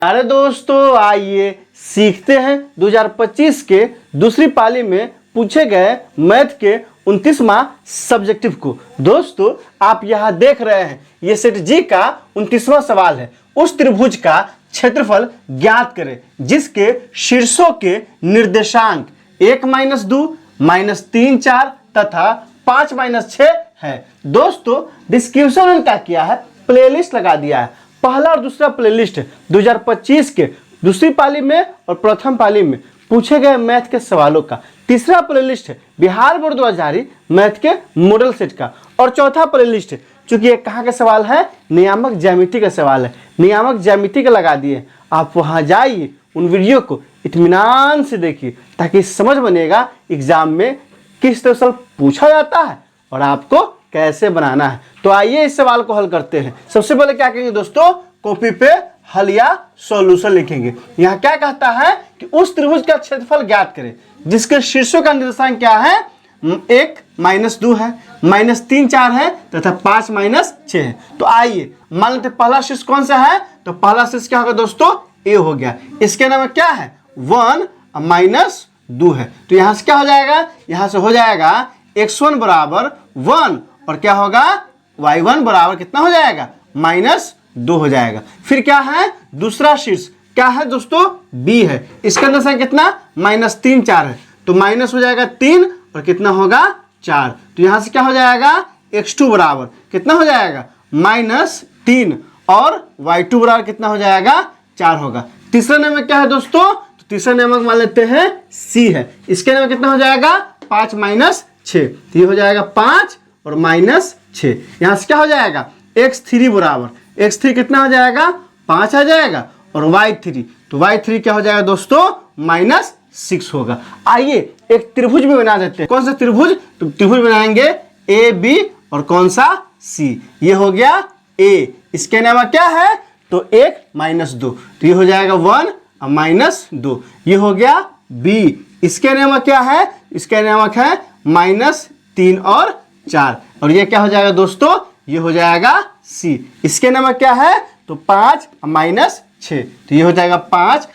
अरे दोस्तों आइए सीखते हैं 2025 के दूसरी पाली में पूछे गए मैथ के 29वां सब्जेक्टिव को। दोस्तों आप यहाँ देख रहे हैं ये सेट जी का 29वां सवाल है। उस त्रिभुज का क्षेत्रफल ज्ञात करें जिसके शीर्षों के निर्देशांक 1 - 2 -3 4 तथा 5 - 6 है। दोस्तों डिस्क्रिप्शन में क्या किया है, प्लेलिस्ट लगा दिया है। पहला और दूसरा प्लेलिस्ट है 2025 के दूसरी पाली में और प्रथम पाली में पूछे गए मैथ के सवालों का। तीसरा प्लेलिस्ट है बिहार बोर्ड द्वारा जारी मैथ के मॉडल सेट का। और चौथा प्लेलिस्ट है, चूंकि ये कहाँ का सवाल है, नियामक ज्यामिति का सवाल है, नियामक ज्यामिति का लगा दिए। आप वहाँ जाइए, उन वीडियो को इत्मीनान से देखिए ताकि समझ बनेगा एग्जाम में किस तरह से पूछा जाता है और आपको कैसे बनाना है। तो आइए इस सवाल को हल करते हैं। सबसे पहले क्या करेंगे दोस्तों, कॉपी पे हल या सॉल्यूशन लिखेंगे। यहाँ क्या कहता है कि उस त्रिभुज का क्षेत्रफल ज्ञात करें जिसके शीर्षों का निर्देशांक क्या है, 1 - 2 है, -3 4 है तथा 5 - 6 है। तो आइए मान लेते पहला शीर्ष कौन सा है, तो पहला शीर्ष क्या होगा दोस्तों, ए हो गया। इसके नाम क्या है, 1 - 2 है। तो यहाँ से क्या हो जाएगा, यहाँ से हो जाएगा x1 बराबर 1 और क्या होगा y1 बराबर कितना हो जाएगा, -2 हो जाएगा। फिर क्या है दूसरा शीर्ष, क्या है दोस्तों, b है। इसका निर्देशांक कितना, -3 4 है। तो माइनस हो जाएगा 3 और कितना होगा 4। तो यहां से क्या हो जाएगा, x2 बराबर कितना हो जाएगा, -3 और y2 बराबर कितना हो जाएगा, 4 होगा। तीसरा नंबर क्या है दोस्तों, तो तीसरा नंबर मान लेते हैं c है। इसके नंबर कितना हो जाएगा, 5 - 6। तो ये हो जाएगा 5 और -6। यहां से क्या हो जाएगा, x3 बराबर x3 कितना हो जाएगा, 5 आ जाएगा और y3, तो y3 क्या हो जाएगा दोस्तों, -6 होगा। आइए एक त्रिभुज भी बना देते हैं। कौन सा त्रिभुज, तो त्रिभुज बनाएंगे ए बी और कौन सा सी। ये हो गया a, इसके नाम क्या है, तो 1 - 2, तो ये हो जाएगा 1 - 2। ये हो गया b, इसके नाम क्या है, इसके नाम है -3 और 4 और ये क्या हो जाएगा दोस्तों, ये हो जाएगा c। इसके नाम क्या है, तो 5 - 6, तो ये हो जाएगा 5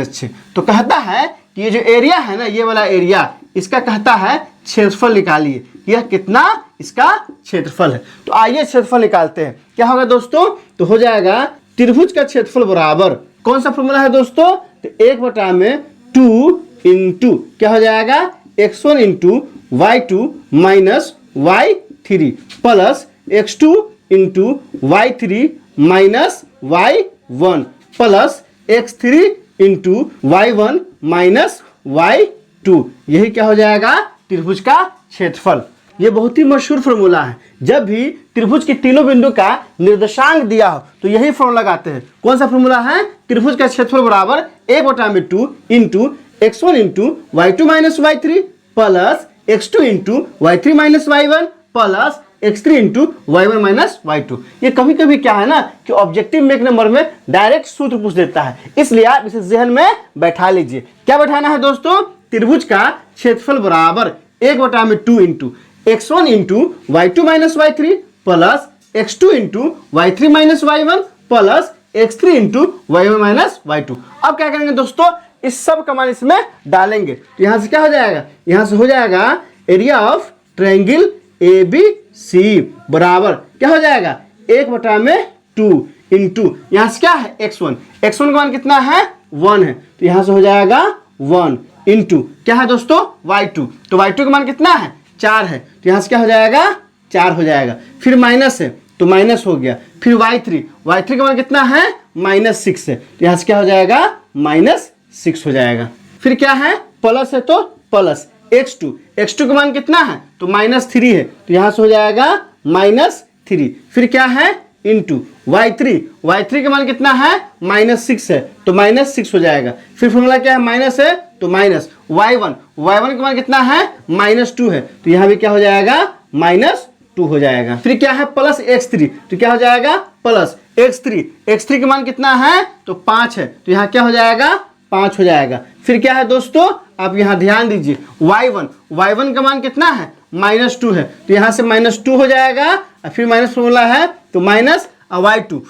- 6। तो कहता है कि ये जो एरिया है ना, ये वाला एरिया, इसका कहता है क्षेत्रफल निकालिए, यह कितना इसका क्षेत्रफल है। तो आइए क्षेत्रफल निकालते हैं। क्या होगा दोस्तों, तो हो जाएगा त्रिभुज का क्षेत्रफल बराबर कौन सा फॉर्मूला है दोस्तों, तो 1/2 इंटू क्या हो जाएगा, x1 into y2 minus y3 plus x2 into y3 minus y1 plus x3 into y1 minus y2। यही क्या हो जाएगा, त्रिभुज का क्षेत्रफल। ये बहुत ही मशहूर फॉर्मूला है। जब भी त्रिभुज के तीनों बिंदु का निर्देशांक दिया हो तो यही फॉर्मूला लगाते हैं। कौन सा फॉर्मूला है, त्रिभुज का क्षेत्रफल बराबर 1/2 into x1 into y2 minus y3 plus x2 into y3 minus y1 plus x3 into y1 minus y2। ये कभी कभी क्या है ना कि ऑब्जेक्टिव में एक नंबर में डायरेक्ट सूत्र पूछ देता है, इसलिए आप इसे जहन में बैठा लीजिए। क्या बैठाना है दोस्तों, त्रिभुज का क्षेत्रफल बराबर 1/2 into x1 into y2 minus y3 plus x2 into y3 minus y1 plus x3 into y1 minus y2। अब क्या करेंगे दोस्तों, इस सब का मान इसमें डालेंगे। तो यहां से क्या हो जाएगा, यहां से हो जाएगा एरिया ऑफ ट्रायंगल ABC बराबर क्या हो जाएगा, 1/2 इंटू यहां से क्या है x1 का मान कितना है, 1 है। तो यहां से हो जाएगा 1 इंटू क्या है दोस्तों, y2, तो y2 का मान कितना है, 4 है। तो यहां से क्या हो जाएगा, 4 हो जाएगा। फिर माइनस है तो माइनस हो गया। फिर y3 का मान कितना है, -6 है। तो यहां से क्या हो जाएगा, -6 हो जाएगा। फिर क्या है, प्लस है तो प्लस x2 का मान कितना है, तो -3 है। तो यहां से हो जाएगा -3। फिर क्या है, इंटू y3 का मान कितना है, -6 है। तो -6 हो जाएगा। फिर फॉर्मूला क्या है, माइनस है तो माइनस y1 का मान कितना है, -2 है। तो यहां भी क्या हो जाएगा, -2 हो जाएगा। फिर क्या है, प्लस x3, तो क्या हो जाएगा, प्लस x3 का मान कितना है, तो 5 है। तो यहाँ क्या हो जाएगा, 5 हो जाएगा। फिर क्या है दोस्तों, आप यहाँ ध्यान दीजिए, y1 का मान कितना है, -2 है। तो यहाँ से -2 हो जाएगा। और फिर माइनस फॉर्मूला है तो माइनस y2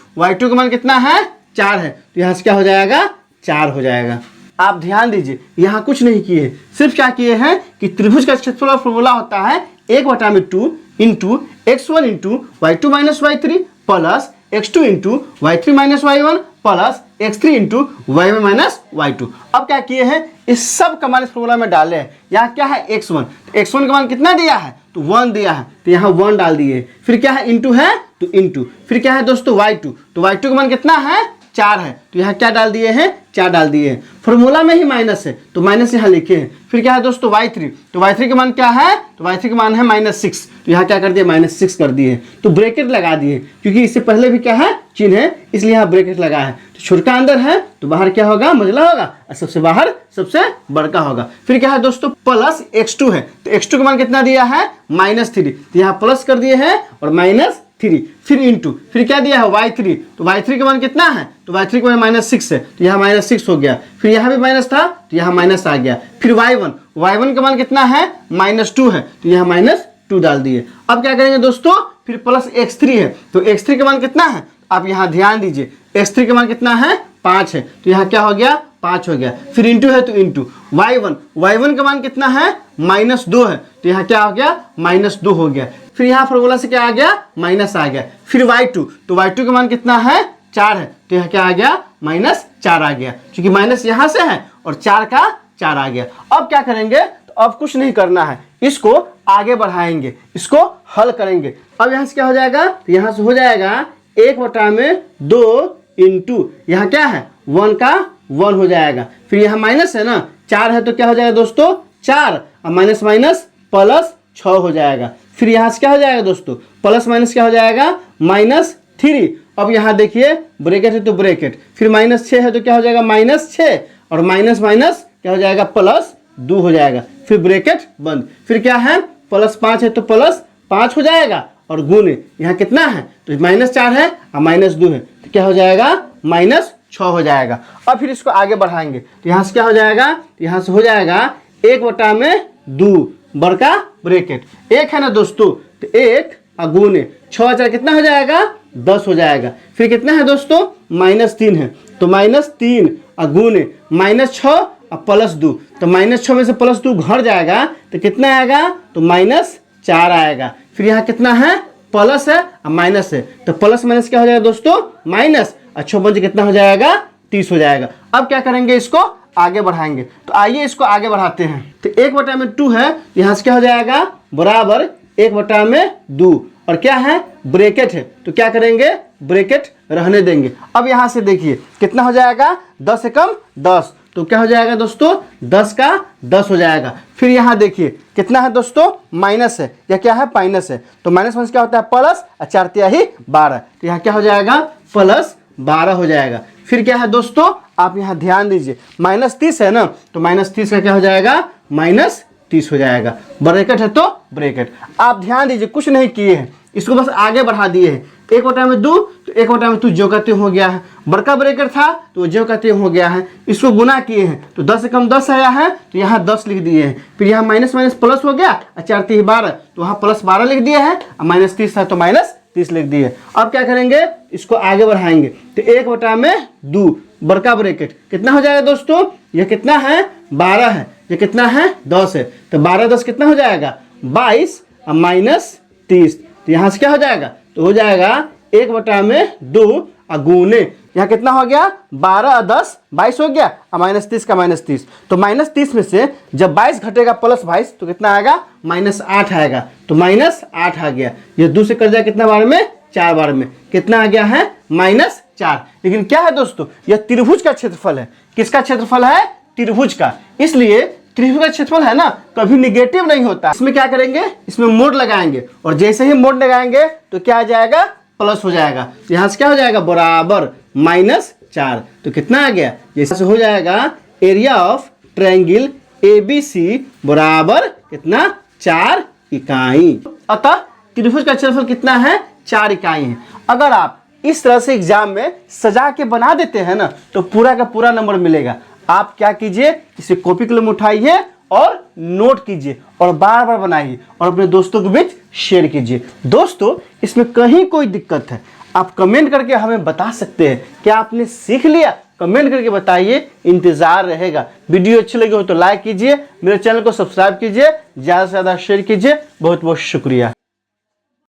का मान कितना है, 4 है, तो यहाँ से क्या हो जाएगा 4 हो जाएगा। आप ध्यान दीजिए यहाँ कुछ नहीं किए, सिर्फ क्या किए हैं कि त्रिभुज का क्षेत्रफल का फॉर्मूला होता है 1/2 into x1 into y2 minus y3 plus x2 into y3 minus y1 plus x3 into y1 minus y2। अब क्या किए हैं, इस सब का मान इस फॉर्मूला में डाले हैं। यहाँ क्या है x1, तो x1 का मान कितना दिया है, तो 1 दिया है, तो यहाँ 1 डाल दिए। फिर क्या है इंटू है, तो इंटू, फिर क्या है दोस्तों y2, तो y2 का मान कितना है 4 है, तो यहाँ क्या डाल दिए हैं 4 डाल दिए हैं। फॉर्मूला में ही माइनस है तो माइनस यहाँ लिखे हैं। फिर क्या है दोस्तों y3, तो y3 का मान क्या है, तो y3 का मान है -6, तो यहाँ क्या कर दिए -6 कर दिए, तो ब्रैकेट लगा दिए, क्योंकि इससे पहले भी क्या है चिन्ह है, इसलिए यहाँ ब्रैकेट लगा है। तो छोटा अंदर है तो बाहर क्या होगा मंझला होगा, और सबसे बाहर सबसे बड़का होगा। फिर क्या है दोस्तों प्लस x2 है, तो x2 का मान कितना दिया है -3, तो यहाँ प्लस कर दिए हैं और -3, फिर इंटू, फिर क्या दिया है y3, तो y3 का मान कितना है, तो y3 का मान -6 है, तो यहाँ -6 हो गया। फिर यहाँ भी माइनस था तो यहाँ माइनस आ गया। फिर y1 का मान कितना है -2 है, तो यहाँ -2 डाल दिए। अब क्या करेंगे दोस्तों, फिर प्लस x3 है, तो x3 का मान कितना है, आप यहाँ ध्यान दीजिए x3 का मान कितना है 5 है, तो यहाँ क्या हो गया 5 हो गया। फिर इंटू है तो इंटू y1 का मान कितना है -2 है, तो यहाँ क्या हो गया -2 हो गया। फिर यहाँ फॉर्मूला से क्या आ गया माइनस आ गया। फिर y2, तो y2 का मान कितना है 4 है, तो यहाँ क्या आ गया -4 आ गया, क्योंकि माइनस यहाँ से है और 4 का 4 आ गया। अब क्या करेंगे, तो अब कुछ नहीं करना है, इसको आगे बढ़ाएंगे, इसको हल करेंगे। अब यहाँ से क्या हो जाएगा, तो यहाँ से हो जाएगा 1/2 इंटू यहाँ क्या है 1 का 1 हो जाएगा। फिर यहाँ माइनस है ना, 4 है तो क्या हो जाएगा दोस्तों 4, और माइनस माइनस प्लस 6 हो जाएगा। फिर यहाँ से क्या हो जाएगा दोस्तों, प्लस माइनस क्या हो जाएगा -3। अब यहाँ देखिए ब्रैकेट है तो ब्रैकेट, फिर -6 है तो क्या हो जाएगा -6, और माइनस माइनस क्या हो जाएगा +2 हो जाएगा। फिर ब्रैकेट बंद। फिर क्या है +5 है तो +5 हो जाएगा, और गुणे यहाँ कितना है, तो -4 है और -2 है, तो क्या हो जाएगा -6 हो जाएगा। अब फिर इसको आगे बढ़ाएंगे, तो यहाँ से क्या हो जाएगा, तो यहाँ से हो जाएगा 1/2 बड़का ब्रैकेट 1 है ना दोस्तों, तो 1 और गुणे 6 कितना हो जाएगा 10 हो जाएगा। फिर कितना है दोस्तों -3 है, तो -3 और गुणे -6 और +2, तो -6 में से +2 घट जाएगा तो कितना आएगा, तो -4 आएगा। फिर यहाँ कितना है प्लस है और माइनस है, तो प्लस माइनस क्या हो जाएगा दोस्तों माइनस, और 6 बंच कितना हो जाएगा 30 हो जाएगा। अब क्या करेंगे, इसको आगे बढ़ाएंगे, तो आइए इसको आगे बढ़ाते हैं। तो 1/2 है, यहाँ से क्या हो जाएगा बराबर 1/2, और क्या है ब्रैकेट है, तो क्या करेंगे ब्रैकेट रहने देंगे। अब यहाँ से देखिए कितना हो जाएगा 10 से कम 10, तो क्या हो जाएगा दोस्तों 10 का 10 हो जाएगा। फिर यहाँ देखिए कितना है दोस्तों माइनस है, या क्या है माइनस है, तो माइनस माइनस क्या होता है प्लस, 4 × 12, तो यहाँ क्या हो जाएगा +12 हो जाएगा। फिर क्या है दोस्तों, आप यहाँ ध्यान दीजिए -30 है ना, तो -30 का क्या हो जाएगा -30 हो जाएगा। ब्रैकेट है तो ब्रैकेट। आप ध्यान दीजिए कुछ नहीं किए हैं, इसको बस आगे बढ़ा दिए हैं। 1/2 तो 1/2 जो कहते हो गया है, बड़का ब्रैकेट था तो जो कहते हो गया है। इसको गुना किए हैं तो 10 से कम 10 आया है, तो यहाँ 10 लिख दिए हैं। फिर यहाँ माइनस माइनस प्लस हो गया, 4 × 12, तो वहाँ +12 लिख दिए हैं, और -30 था तो -30 लिख दिए। अब क्या करेंगे, इसको आगे बढ़ाएंगे, तो 1/2 बड़का ब्रैकेट कितना हो जाएगा दोस्तों, यह कितना है 12 है, ये कितना है 10 है, तो 12 10 कितना हो जाएगा 22 और -30, तो यहाँ से क्या हो जाएगा, तो हो जाएगा 1/2 और गुणे यहाँ कितना हो गया 12 और 10 22 हो गया, और -30 का -30, तो -30 में से जब 22 घटेगा +22 तो कितना आएगा -8 आएगा, तो -8 आ गया। ये 2 से कट जाए कितना बार में 4 बार में, कितना आ गया है -4। लेकिन क्या है दोस्तों, यह त्रिभुज का क्षेत्रफल है। किसका क्षेत्रफल है, त्रिभुज का, इसलिए त्रिभुज का क्षेत्रफल है ना कभी निगेटिव नहीं होता। इसमें क्या करेंगे, इसमें मोड लगाएंगे, और जैसे ही मोड लगाएंगे तो क्या आ जाएगा प्लस हो जाएगा। तो यहाँ से क्या हो जाएगा बराबर -4, तो कितना आ गया, जैसे से हो जाएगा एरिया ऑफ ट्रायंगल ABC बराबर कितना 4 इकाई। अतः त्रिभुज का क्षेत्रफल कितना है 4 इकाई है। अगर आप इस तरह से एग्जाम में सजा के बना देते हैं ना तो पूरा का पूरा नंबर मिलेगा। आप क्या कीजिए, इसे कॉपी कलम उठाइए और नोट कीजिए और बार बार बनाइए और अपने दोस्तों के बीच शेयर कीजिए। दोस्तों इसमें कहीं कोई दिक्कत है, आप कमेंट करके हमें बता सकते हैं कि आपने सीख लिया। कमेंट करके बताइए, इंतजार रहेगा। वीडियो अच्छी लगी हो तो लाइक कीजिए, मेरे चैनल को सब्सक्राइब कीजिए, ज़्यादा से ज़्यादा शेयर कीजिए। बहुत बहुत शुक्रिया।